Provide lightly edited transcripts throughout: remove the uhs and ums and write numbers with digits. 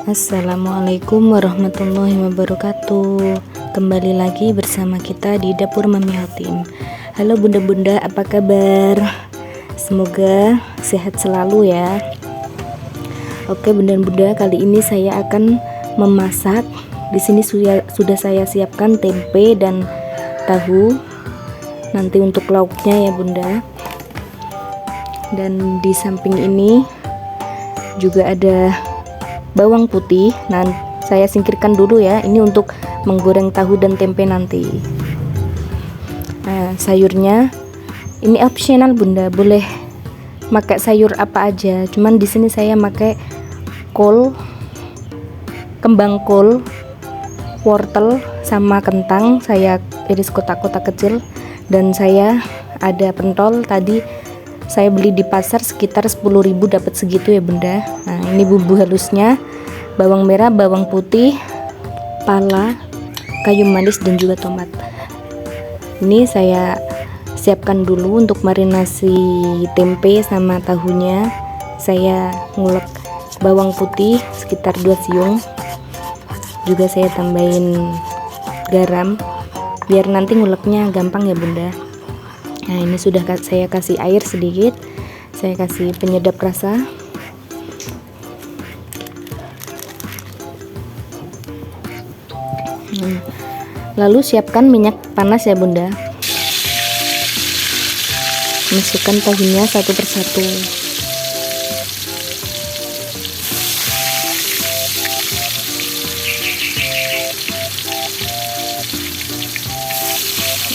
Assalamualaikum warahmatullahi wabarakatuh. Kembali lagi bersama kita di Dapur Mami Hatim. Halo bunda-bunda, apa kabar? Semoga sehat selalu ya. Oke bunda-bunda, kali ini saya akan memasak. Di sini sudah saya siapkan tempe dan tahu. Nanti untuk lauknya ya bunda. Dan di samping ini juga ada bawang putih. Nah, saya singkirkan dulu ya. Ini untuk menggoreng tahu dan tempe nanti. Nah, sayurnya ini opsional bunda, boleh pakai sayur apa aja. Cuman di sini saya pakai kol, kembang kol, wortel sama kentang. Saya iris kotak-kotak kecil dan saya ada pentol tadi. Saya beli di pasar sekitar 10.000 dapat segitu ya bunda. Nah ini bumbu halusnya, bawang merah, bawang putih, pala, kayu manis dan juga tomat. Ini saya siapkan dulu untuk marinasi tempe sama tahunya. Saya ngulek bawang putih sekitar 2 siung. Juga saya tambahin garam biar nanti nguleknya gampang ya bunda. Nah ini sudah saya kasih air sedikit, saya kasih penyedap rasa. Lalu siapkan minyak panas ya bunda. Masukkan tahunya satu persatu.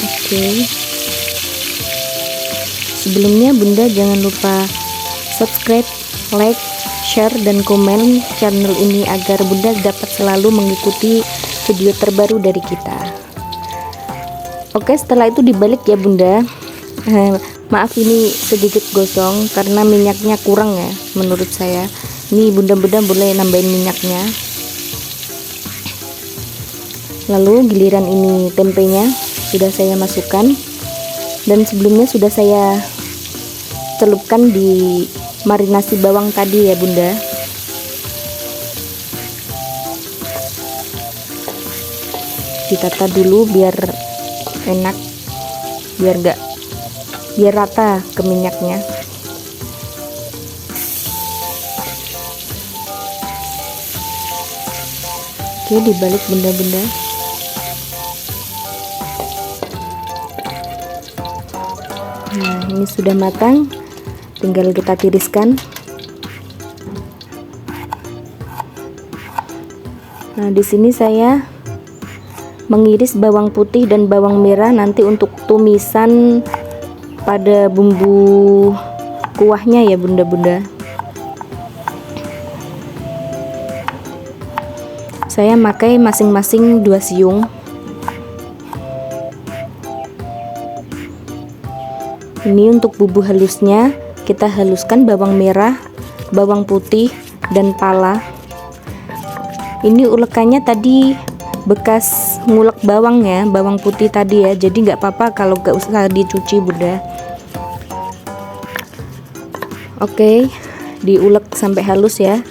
Oke. Sebelumnya bunda jangan lupa subscribe, like, share, dan komen channel ini agar bunda dapat selalu mengikuti video terbaru dari kita. Oke, setelah itu dibalik ya bunda. Maaf ini sedikit gosong karena minyaknya kurang ya menurut saya. Ini bunda-bunda boleh nambahin minyaknya. Lalu giliran ini tempenya sudah saya masukkan. Dan sebelumnya sudah saya celupkan di marinasi bawang tadi ya bunda. Ditata dulu biar enak, biar rata ke minyaknya. Oke, dibalik bunda-bunda. Nah ini sudah matang, tinggal kita tiriskan. Nah di sini saya mengiris bawang putih dan bawang merah nanti untuk tumisan pada bumbu kuahnya ya bunda-bunda. Saya pakai masing-masing 2 siung. Ini untuk bumbu halusnya, kita haluskan bawang merah, bawang putih, dan pala. Ini ulekannya tadi bekas ngulek bawang ya, bawang putih tadi ya, jadi nggak apa-apa kalau nggak usah dicuci bunda. Oke, diulek sampai halus ya.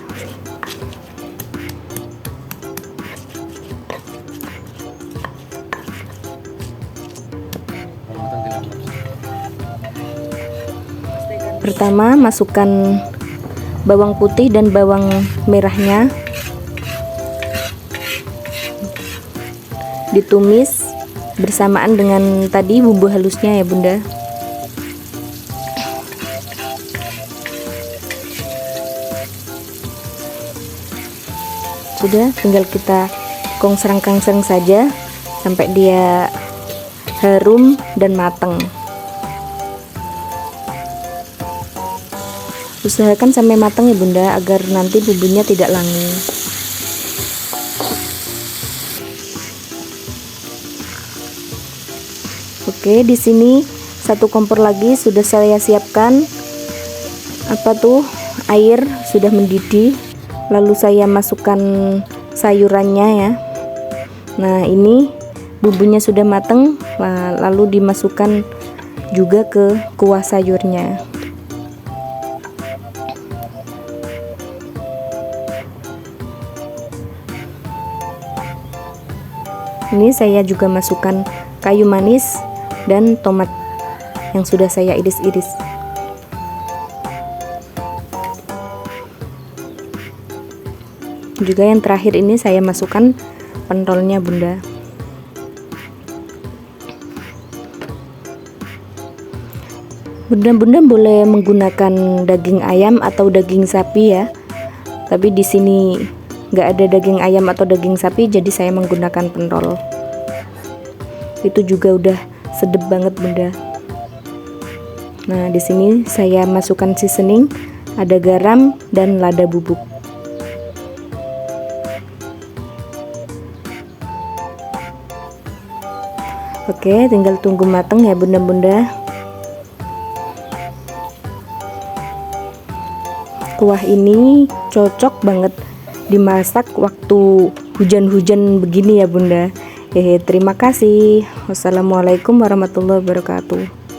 Pertama masukkan bawang putih dan bawang merahnya, ditumis bersamaan dengan tadi bumbu halusnya ya bunda. Sudah, tinggal kita kongsreng-kongsreng saja sampai dia harum dan matang. Usahakan sampai matang ya bunda agar nanti bumbunya tidak langu. Oke, di sini satu kompor lagi sudah saya siapkan air sudah mendidih. Lalu saya masukkan sayurannya ya. Nah ini bumbunya sudah matang, lalu dimasukkan juga ke kuah sayurnya. Ini saya juga masukkan kayu manis dan tomat yang sudah saya iris-iris. Juga yang terakhir ini saya masukkan pentolnya Bunda. Bunda-bunda boleh menggunakan daging ayam atau daging sapi ya. Tapi di sini nggak ada daging ayam atau daging sapi, jadi saya menggunakan pentol. Itu juga udah sedep banget Bunda. Nah, di sini saya masukkan seasoning, ada garam dan lada bubuk. Oke, tinggal tunggu mateng ya Bunda-bunda. Kuah ini cocok banget dimasak waktu hujan-hujan begini ya Bunda. Terima kasih. Wassalamualaikum warahmatullahi wabarakatuh.